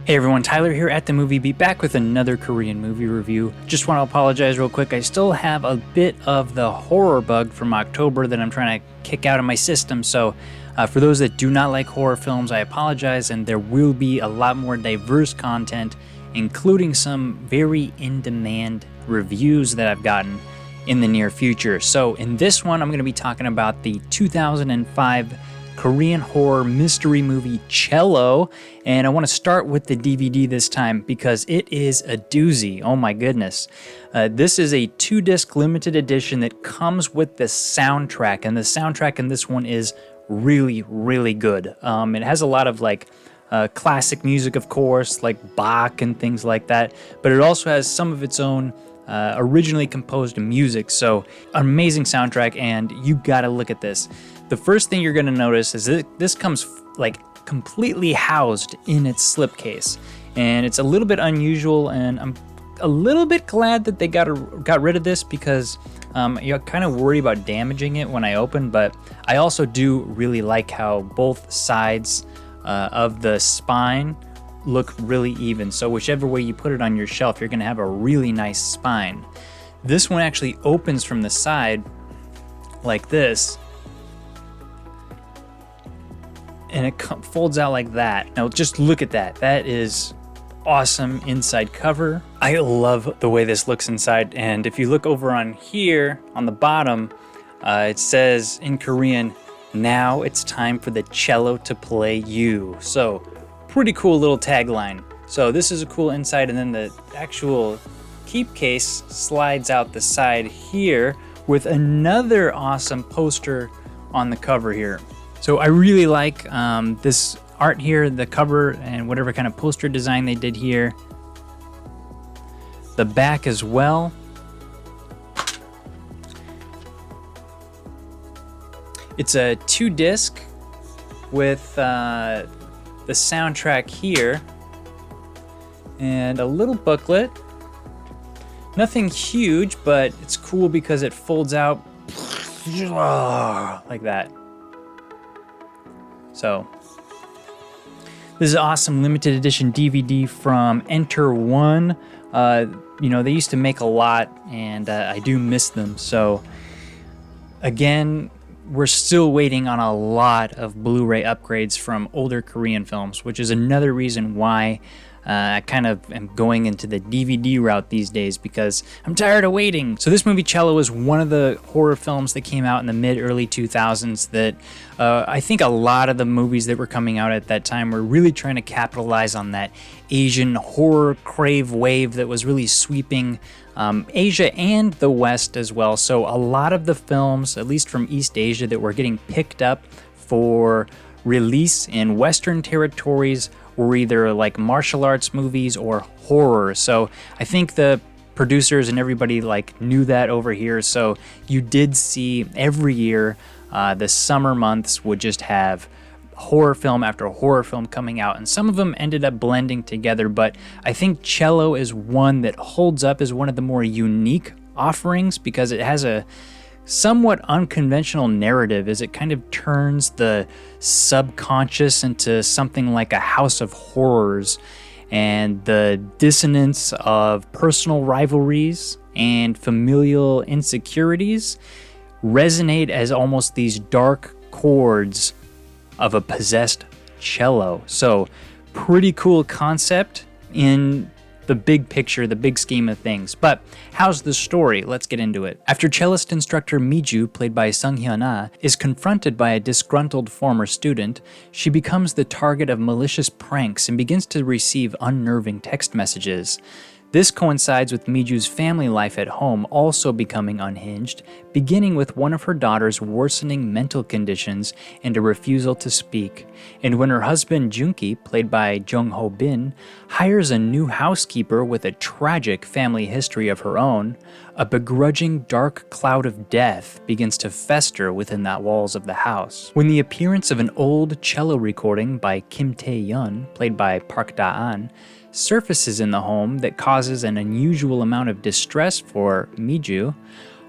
Hey everyone, Tyler here at The Movie Beat, back with another Korean movie review. Just want to apologize real quick. I still have a bit of the horror bug from October that I'm trying to kick out of my system. So for those that do not like horror films, I apologize, and there will be a lot more diverse content, including some very in-demand reviews that I've gotten in the near future. So in this one, I'm going to be talking about the 2005 Korean horror mystery movie Cello, and I want to start with the DVD this time because it is a doozy. Oh my goodness. This is a 2-disc limited edition that comes with the soundtrack, and the soundtrack in this one is really, really good. It has a lot of classic music, of course, like Bach and things like that, but it also has some of its own originally composed music. So amazing soundtrack, and you gotta look at this. The first thing you're gonna notice is that this comes completely housed in its slipcase, and it's a little bit unusual, and I'm a little bit glad that they got rid of this because you're kind of worried about damaging it when I open, but I also do really like how both sides of the spine look really even. So whichever way you put it on your shelf, you're gonna have a really nice spine. This one actually opens from the side like this, and it folds out like that. Now just look at that. That is awesome inside cover. I love the way this looks inside, and if you look over on here on the bottom, it says in Korean, "Now it's time for the cello to play you." So pretty cool little tagline. So this is a cool inside, and then the actual keep case slides out the side here with another awesome poster on the cover here. So I really like this art here, the cover, and whatever kind of poster design they did here. The back as well. It's a 2-disc with the soundtrack here and a little booklet. Nothing huge, but it's cool because it folds out like that. So this is an awesome limited edition DVD from Enter One. They used to make a lot, and I do miss them. So again, we're still waiting on a lot of Blu-ray upgrades from older Korean films, which is another reason why I kind of am going into the DVD route these days, because I'm tired of waiting. So this movie Cello is one of the horror films that came out in the mid-early 2000s that I think a lot of the movies that were coming out at that time were really trying to capitalize on that Asian horror crave wave that was really sweeping Asia and the West as well. So a lot of the films, at least from East Asia, that were getting picked up for release in Western territories were either like martial arts movies or horror. So I think the producers and everybody knew that over here. So you did see every year the summer months would just have horror film after horror film coming out, and some of them ended up blending together, but I think Cello is one that holds up as one of the more unique offerings because it has a somewhat unconventional narrative as it kind of turns the subconscious into something like a house of horrors, and the dissonance of personal rivalries and familial insecurities resonate as almost these dark chords of a possessed cello. So pretty cool concept in the big picture, the big scheme of things. But how's the story? Let's get into it. After cellist instructor Miju, played by Sung Hyun-ah, is confronted by a disgruntled former student, she becomes the target of malicious pranks and begins to receive unnerving text messages. This coincides with Miju's family life at home also becoming unhinged, beginning with one of her daughter's worsening mental conditions and a refusal to speak. And when her husband Junki, played by Jeong Ho-bin, hires a new housekeeper with a tragic family history of her own, a begrudging dark cloud of death begins to fester within the walls of the house. When the appearance of an old cello recording by Kim Tae-yeon, played by Park Da-an, surfaces in the home that causes an unusual amount of distress for Miju,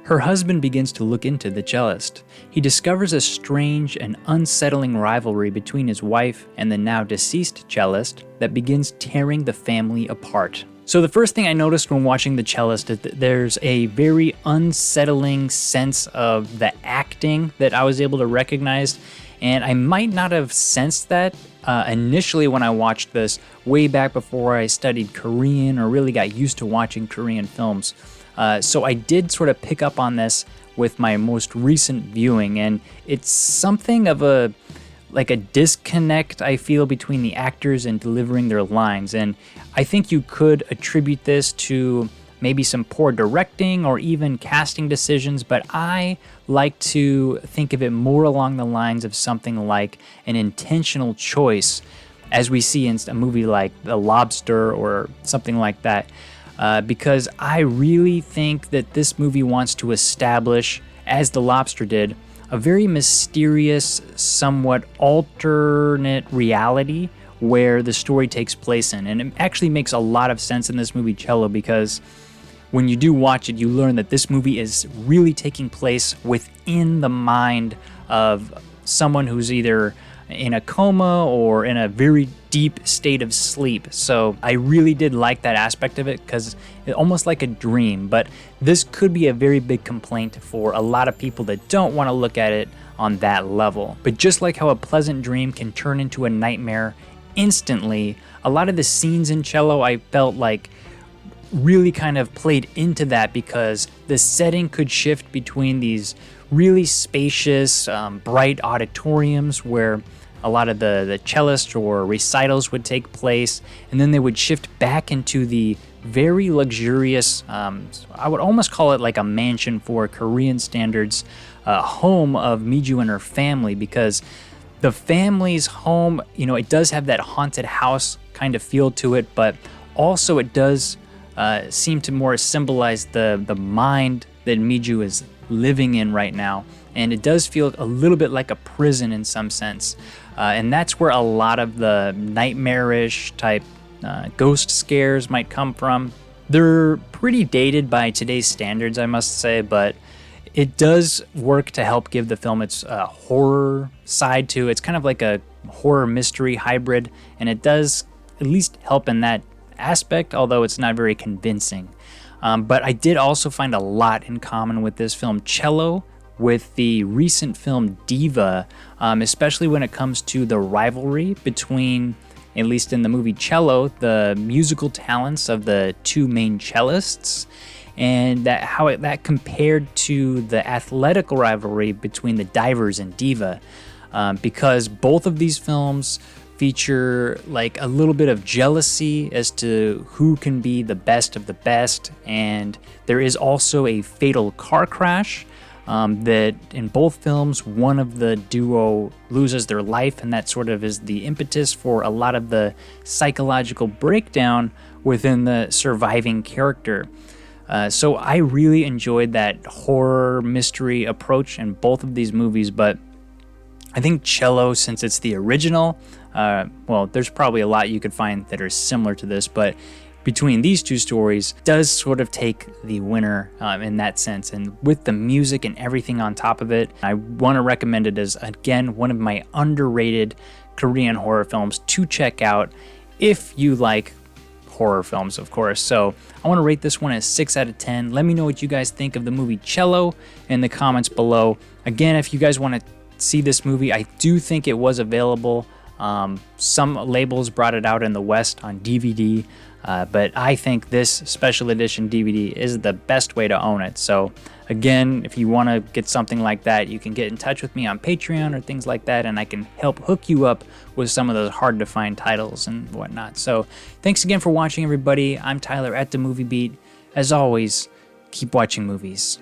Her husband begins to look into the cellist. He discovers a strange and unsettling rivalry between his wife and the now deceased cellist that begins tearing the family apart. So the first thing I noticed when watching The Cellist is that there's a very unsettling sense of the acting that I was able to recognize, and I might not have sensed that initially when I watched this way back before I studied Korean or really got used to watching Korean films. So I did sort of pick up on this with my most recent viewing, and it's something of a disconnect I feel between the actors and delivering their lines, and I think you could attribute this to maybe some poor directing or even casting decisions, but I like to think of it more along the lines of something like an intentional choice, as we see in a movie like The Lobster or something like that, because I really think that this movie wants to establish, as The Lobster did, a very mysterious, somewhat alternate reality where the story takes place in. And it actually makes a lot of sense in this movie Cello, because when you do watch it, you learn that this movie is really taking place within the mind of someone who's either in a coma or in a very deep state of sleep. So I really did like that aspect of it, because it's almost like a dream, but this could be a very big complaint for a lot of people that don't want to look at it on that level. But just like how a pleasant dream can turn into a nightmare instantly, a lot of the scenes in Cello I felt like really kind of played into that, because the setting could shift between these really spacious, bright auditoriums where a lot of the cellist or recitals would take place, and then they would shift back into the very luxurious, I would almost call it like a mansion for Korean standards, home of Miju and her family, because the family's home, it does have that haunted house kind of feel to it, but also it does seem to more symbolize the mind that Miju is living in right now, and it does feel a little bit like a prison in some sense, and that's where a lot of the nightmarish type ghost scares might come from. They're pretty dated by today's standards, I must say, but it does work to help give the film its horror side to. It's kind of like a horror mystery hybrid, and it does at least help in that aspect, although it's not very convincing. But I did also find a lot in common with this film Cello with the recent film Diva, especially when it comes to the rivalry between, at least in the movie Cello, the musical talents of the two main cellists, and how that compared to the athletic rivalry between the divers and Diva, because both of these films feature like a little bit of jealousy as to who can be the best of the best, and there is also a fatal car crash that in both films one of the duo loses their life, and that sort of is the impetus for a lot of the psychological breakdown within the surviving character. So I really enjoyed that horror mystery approach in both of these movies, but I think Cello, since it's the original, well, there's probably a lot you could find that are similar to this, but between these two stories does sort of take the winner in that sense. And with the music and everything on top of it, I want to recommend it as, again, one of my underrated Korean horror films to check out if you like horror films, of course. So I want to rate this one as 6 out of 10. Let me know what you guys think of the movie Cello in the comments below. Again, if you guys want to see this movie, I do think it was available. Some labels brought it out in the West on DVD, but I think this special edition DVD is the best way to own it. So again, if you want to get something like that, you can get in touch with me on Patreon or things like that, and I can help hook you up with some of those hard to find titles and whatnot. So thanks again for watching, everybody. I'm Tyler at The Movie Beat. As always, keep watching movies.